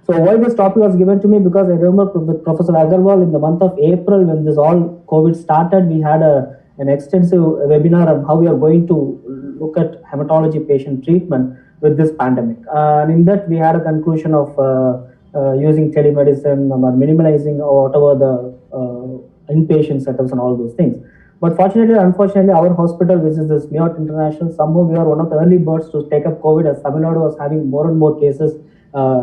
So why this topic was given to me? Because I remember with Professor Agarwal in the month of April when this all COVID started, we had an extensive webinar on how we are going to look at hematology patient treatment with this pandemic. And in that, we had a conclusion of using telemedicine or minimalizing or whatever the inpatient setups and all those things. But fortunately, unfortunately, our hospital, which is this Miyot International, somehow we are one of the early birds to take up COVID, as Tamil Nadu was having more and more cases,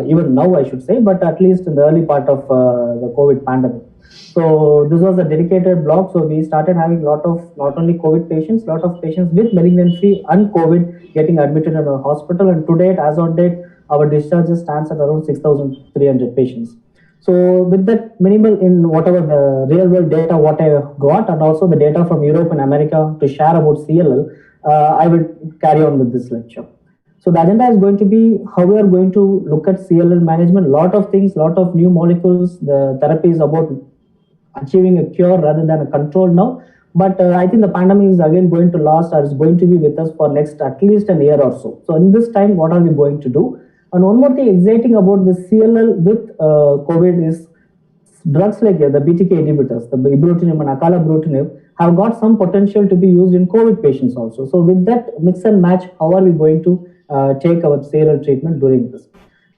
even now I should say, but at least in the early part of the COVID pandemic. So this was a dedicated block. So we started having a lot of not only COVID patients, lot of patients with malignancy and COVID getting admitted in our hospital. And to date, as on date, our discharges stands at around 6,300 patients. So with that minimal in whatever the real world data what I got and also the data from Europe and America to share about CLL, I will carry on with this lecture. So the agenda is going to be how we are going to look at CLL management. Lot of things, lot of new molecules. The therapy is about achieving a cure rather than a control now. But I think the pandemic is again going to last or is going to be with us for next at least a year or so. So in this time, what are we going to do? And one more thing exciting about the CLL with COVID is drugs like the BTK inhibitors, the ibrutinib and acalabrutinib, have got some potential to be used in COVID patients also. So with that mix and match, how are we going to take our CLL treatment during this?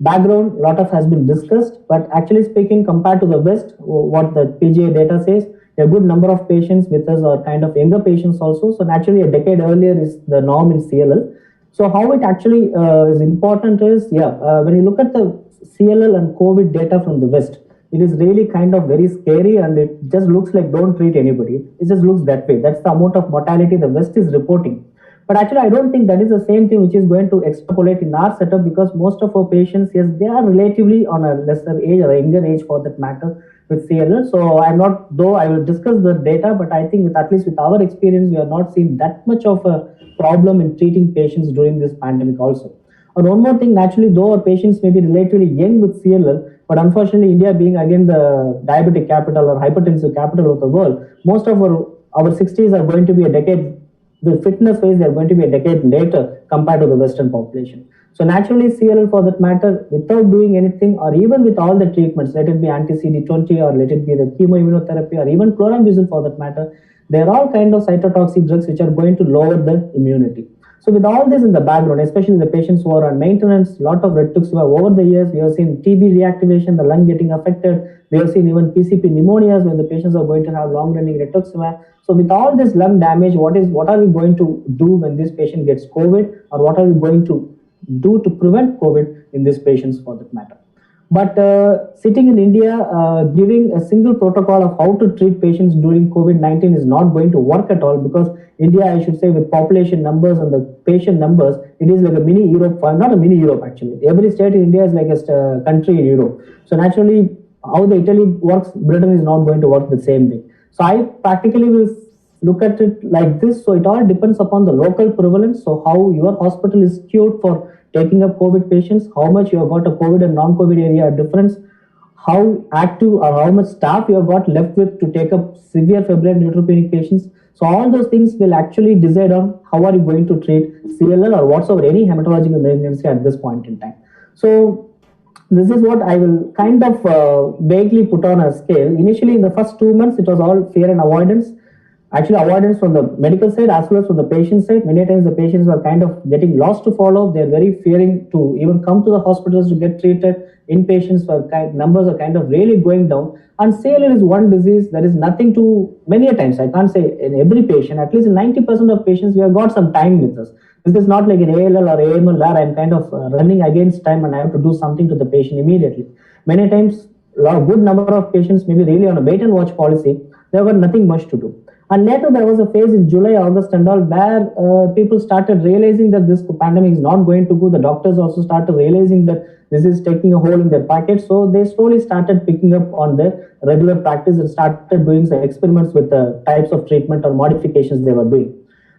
Background, lot of has been discussed, but actually speaking, compared to the West, what the PGA data says, a good number of patients with us are kind of younger patients also. So naturally, a decade earlier is the norm in CLL. So how it actually is important is, when you look at the CLL and COVID data from the West, it is really kind of very scary and it just looks like don't treat anybody. It just looks that way. That's the amount of mortality the West is reporting. But actually, I don't think that is the same thing which is going to extrapolate in our setup because most of our patients, yes, they are relatively on a lesser age or a younger age for that matter with CLL. So I'm not, though I will discuss the data, but I think with at least with our experience, we are not seeing that much of a problem in treating patients during this pandemic also. And one more thing, naturally, though our patients may be relatively young with CLL, but unfortunately, India being again the diabetic capital or hypertensive capital of the world, most of our 60s are going to be a decade. The fitness wise, they are going to be a decade later compared to the Western population. So naturally, CLL for that matter, without doing anything or even with all the treatments, let it be anti-CD20 or let it be the chemoimmunotherapy or even chlorambucil for that matter, they are all kind of cytotoxic drugs which are going to lower the immunity. So with all this in the background, especially the patients who are on maintenance, lot of rituximab over the years, we have seen TB reactivation, the lung getting affected. We have seen even PCP pneumonias when the patients are going to have long-running rituximab. So with all this lung damage, what are we going to do when this patient gets COVID, or what are we going to do to prevent COVID in these patients for that matter? But sitting in India, giving a single protocol of how to treat patients during COVID-19 is not going to work at all because India, I should say, with population numbers and the patient numbers, it is like a mini Europe, not a mini Europe actually. Every state in India is like a country in Europe. So naturally, how the Italy works, Britain is not going to work the same way. So I practically will look at it like this. So it all depends upon the local prevalence. So how your hospital is skewed for taking up COVID patients, how much you have got a COVID and non-COVID area difference, how active or how much staff you have got left with to take up severe febrile neutropenic patients. So all those things will actually decide on how are you going to treat CLL or whatsoever any hematological malignancy at this point in time. So this is what I will kind of vaguely put on a scale. Initially, in the first 2 months, it was all fear and avoidance. Actually, avoidance from the medical side as well as from the patient side. Many times the patients are kind of getting lost to follow. They're very fearing to even come to the hospitals to get treated. Inpatients numbers are kind of really going down. And CLL is one disease. There is nothing to, many a times, I can't say in every patient, at least in 90% of patients, we have got some time with us. This is not like an ALL or AML where I'm kind of running against time and I have to do something to the patient immediately. Many times, a good number of patients may be really on a wait and watch policy. They've got nothing much to do. And later there was a phase in July, August and all where people started realizing that this pandemic is not going to go. The doctors also started realizing that this is taking a hole in their pocket. So they slowly started picking up on their regular practice and started doing some experiments with the types of treatment or modifications they were doing.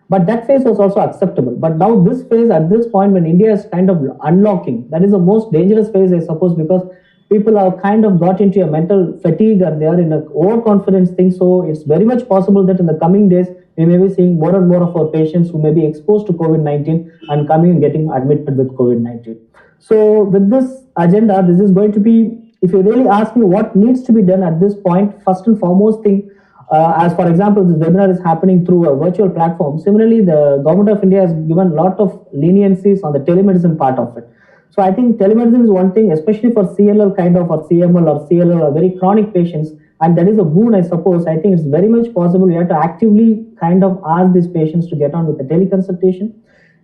But that phase was also acceptable. But now this phase, at this point when India is kind of unlocking, that is the most dangerous phase, I suppose, because people have kind of got into a mental fatigue or they are in an overconfidence thing. So it's very much possible that in the coming days, we may be seeing more and more of our patients who may be exposed to COVID-19 and coming and getting admitted with COVID-19. So with this agenda, this is going to be, if you really ask me what needs to be done at this point, first and foremost thing, as for example, this webinar is happening through a virtual platform. Similarly, the government of India has given a lot of leniencies on the telemedicine part of it. So I think telemedicine is one thing, especially for CLL kind of, or CML or CLL or very chronic patients, and that is a boon, I suppose. I think it's very much possible. We have to actively kind of ask these patients to get on with the teleconsultation.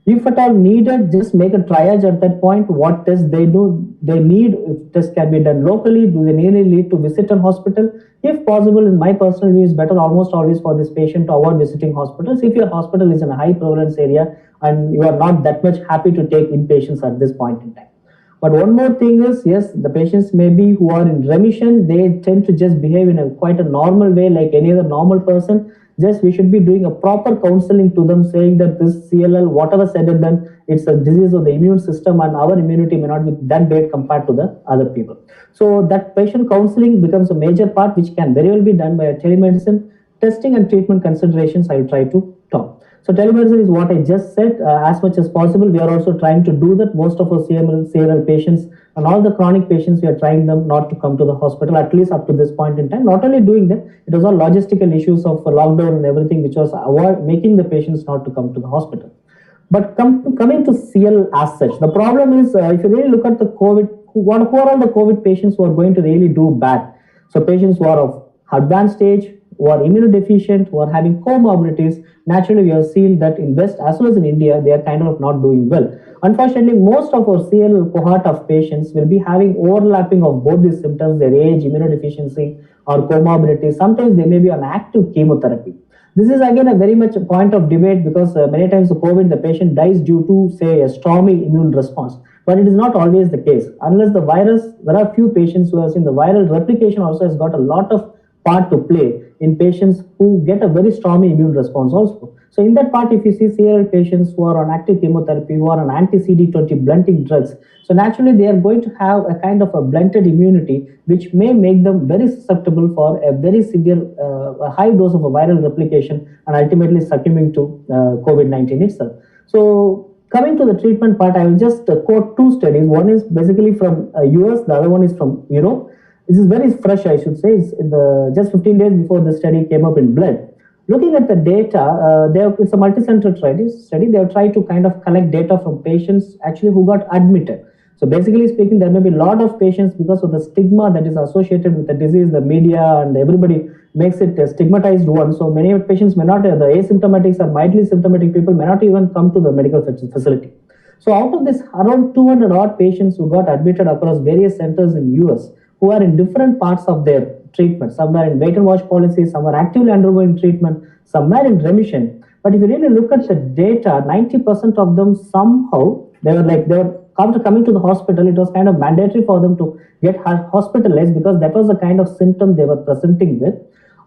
If at all needed, just make a triage at that point. What tests they need, if tests can be done locally, do they really need to visit a hospital? If possible, in my personal view, it's better almost always for this patient to avoid visiting hospitals. If your hospital is in a high prevalence area and you are not that much happy to take inpatients at this point in time. But one more thing is, yes, the patients maybe who are in remission, they tend to just behave in a quite a normal way like any other normal person. Just we should be doing a proper counseling to them, saying that this CLL, whatever said and done, it's a disease of the immune system, and our immunity may not be that great compared to the other people. So that patient counseling becomes a major part, which can very well be done by a telemedicine. Testing and treatment considerations, I will try to talk. So telemedicine is what I just said. As much as possible, we are also trying to do that. Most of our CLL patients and all the chronic patients, we are trying them not to come to the hospital, at least up to this point in time. Not only doing that, it was all logistical issues of lockdown and everything, which was making the patients not to come to the hospital. But coming to CL as such, the problem is, if you really look at the COVID, who are all the COVID patients who are going to really do bad? So patients who are of advanced stage, who are immunodeficient, who are having comorbidities, naturally we have seen that in West as well as in India, they are kind of not doing well. Unfortunately, most of our CL cohort of patients will be having overlapping of both these symptoms, their age, immunodeficiency, or comorbidities. Sometimes they may be on active chemotherapy. This is again a very much a point of debate, because many times the COVID, the patient dies due to, say, a stormy immune response. But it is not always the case. Unless the virus, there are few patients who have seen the viral replication also has got a lot of part to play in patients who get a very stormy immune response also. So in that part, if you see CLL patients who are on active chemotherapy, who are on anti-CD20 blunting drugs, so naturally they are going to have a kind of a blunted immunity, which may make them very susceptible for a very severe, a high dose of a viral replication, and ultimately succumbing to COVID-19 itself. So coming to the treatment part, I will just quote two studies. One is basically from US, the other one is from Europe. This is very fresh, I should say. It's in just 15 days before the study came up in Blood. Looking at the data, it's a multi-center study. They have tried to kind of collect data from patients actually who got admitted. So basically speaking, there may be a lot of patients, because of the stigma that is associated with the disease, the media and everybody makes it a stigmatized one. So many patients may not, the asymptomatics or mildly symptomatic people may not even come to the medical facility. So out of this, around 200 odd patients who got admitted across various centers in US, who are in different parts of their treatment. Some are in wait and watch policy, some are actively undergoing treatment, some are in remission. But if you really look at the data, 90% of them somehow, they were after coming to the hospital, it was kind of mandatory for them to get hospitalized, because that was the kind of symptom they were presenting with.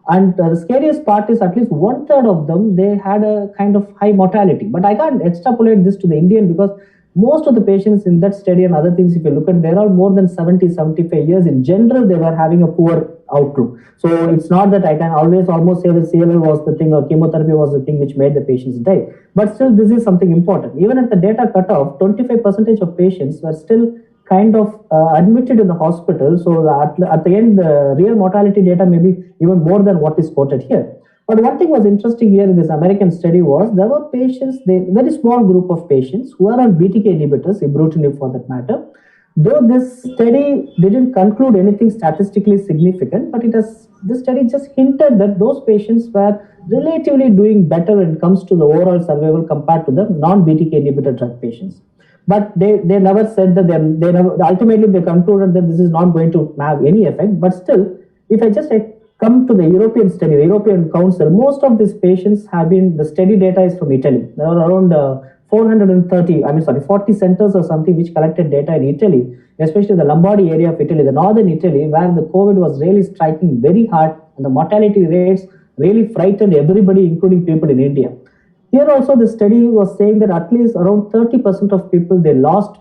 And the scariest part is, at least one third of them, they had a kind of high mortality. But I can't extrapolate this to the Indian, because most of the patients in that study and other things, if you look at, they're all more than 70, 75 years. In general, they were having a poor outlook. So it's not that I can always almost say that CLL was the thing or chemotherapy was the thing which made the patients die. But still, this is something important. Even at the data cutoff, 25% of patients were still kind of admitted in the hospital. So at the end, the real mortality data may be even more than what is quoted here. But one thing was interesting here in this American study was, there were patients, very small group of patients who are on BTK inhibitors, ibrutinib for that matter. Though this study didn't conclude anything statistically significant, but this study just hinted that those patients were relatively doing better when it comes to the overall survival compared to the non-BTK inhibitor drug patients. But they never said that they never, ultimately they concluded that this is not going to have any effect. But still, if I just come to the European study, the European Council, most of these patients have been, the study data is from Italy. There are around 40 centers or something which collected data in Italy, especially the Lombardy area of Italy, the northern Italy, where the COVID was really striking very hard, and the mortality rates really frightened everybody, including people in India. Here also, the study was saying that at least around 30% of people, they lost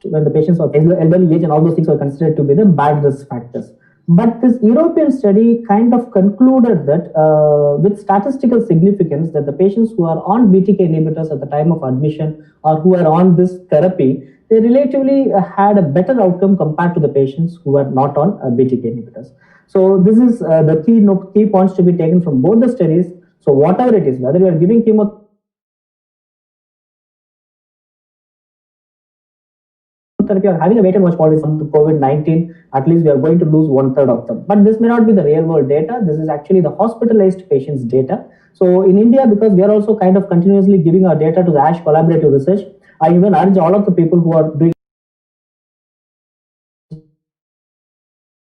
when the patients were elderly age, and all those things were considered to be the bad risk factors. But this European study kind of concluded that with statistical significance that the patients who are on BTK inhibitors at the time of admission or who are on this therapy, they relatively had a better outcome compared to the patients who are not on BTK inhibitors. So this is the key points to be taken from both the studies. So whatever it is, whether you are giving chemotherapy or having a wait and watch policy on to COVID-19, at least we are going to lose 1/3 of them. But this may not be the real world data. This is actually the hospitalized patients' data. So in India, because we are also kind of continuously giving our data to the ASH collaborative research, I even urge all of the people who are doing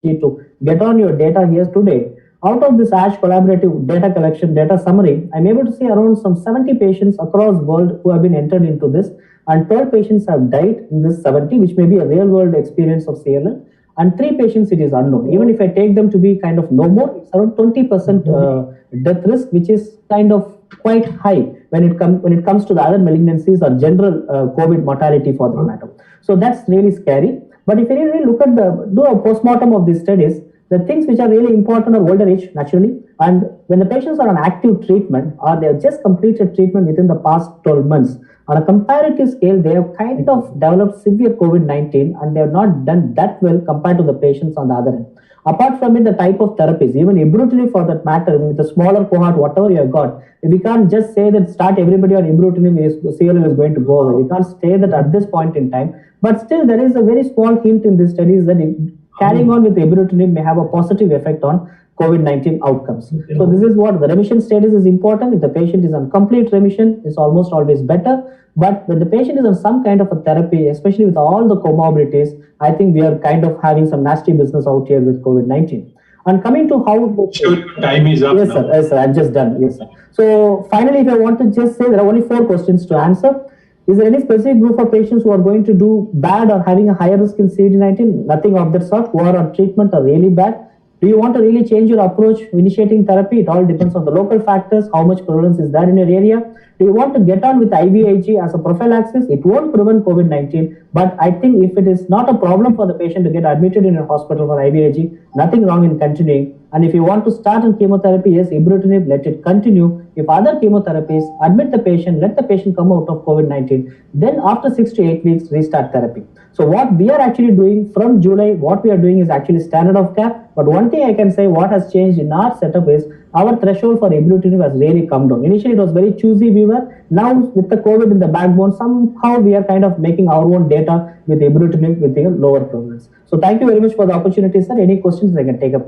to get on your data here today. Out of this ASH collaborative data collection, data summary, I'm able to see around some 70 patients across the world who have been entered into this, and 12 patients have died in this 70, which may be a real world experience of CLL, and 3 patients it is unknown. Even if I take them to be kind of no more, it's around 20% death risk, which is kind of quite high when it comes to the other malignancies or general COVID mortality for that matter. So that's really scary. But if you really look at do a postmortem of these studies, the things which are really important are older age, naturally, and when the patients are on active treatment or they have just completed treatment within the past 12 months, on a comparative scale, they have kind of developed severe COVID-19 and they have not done that well compared to the patients on the other end. Apart from it, the type of therapies, even ibrutinib for that matter, with a smaller cohort, whatever you have got, we can't just say that start everybody on ibrutinib, CLL is going to go away. We can't say that at this point in time. But still, there is a very small hint in these studies that carrying on with ibrutinib may have a positive effect on COVID-19 outcomes. So this is what the remission status is important. If the patient is on complete remission, it's almost always better. But when the patient is on some kind of a therapy, especially with all the comorbidities, I think we are kind of having some nasty business out here with COVID-19. And coming to how... Sure, time is up. Yes, sir. Yes, sir. I'm just done. Yes, sir. So finally, if I want to just say, there are only 4 questions to answer. Is there any specific group of patients who are going to do bad or having a higher risk in COVID-19? Nothing of that sort. Who are on treatment are really bad. Do you want to really change your approach initiating therapy? It all depends on the local factors, how much prevalence is there in your area. Do you want to get on with IVIG as a prophylaxis? It won't prevent COVID-19, but I think if it is not a problem for the patient to get admitted in a hospital for IVIG, nothing wrong in continuing. And if you want to start on chemotherapy, yes, ibrutinib, let it continue. If other chemotherapies, admit the patient, let the patient come out of COVID-19. Then after 6 to 8 weeks, restart therapy. So what we are actually doing from July, what we are doing is actually standard of care. But one thing I can say, what has changed in our setup is our threshold for ibrutinib has really come down. Initially, it was very choosy we were. Now, with the COVID in the backbone, somehow we are kind of making our own data with ibrutinib with a lower prevalence. So thank you very much for the opportunity, sir. Any questions I can take up now?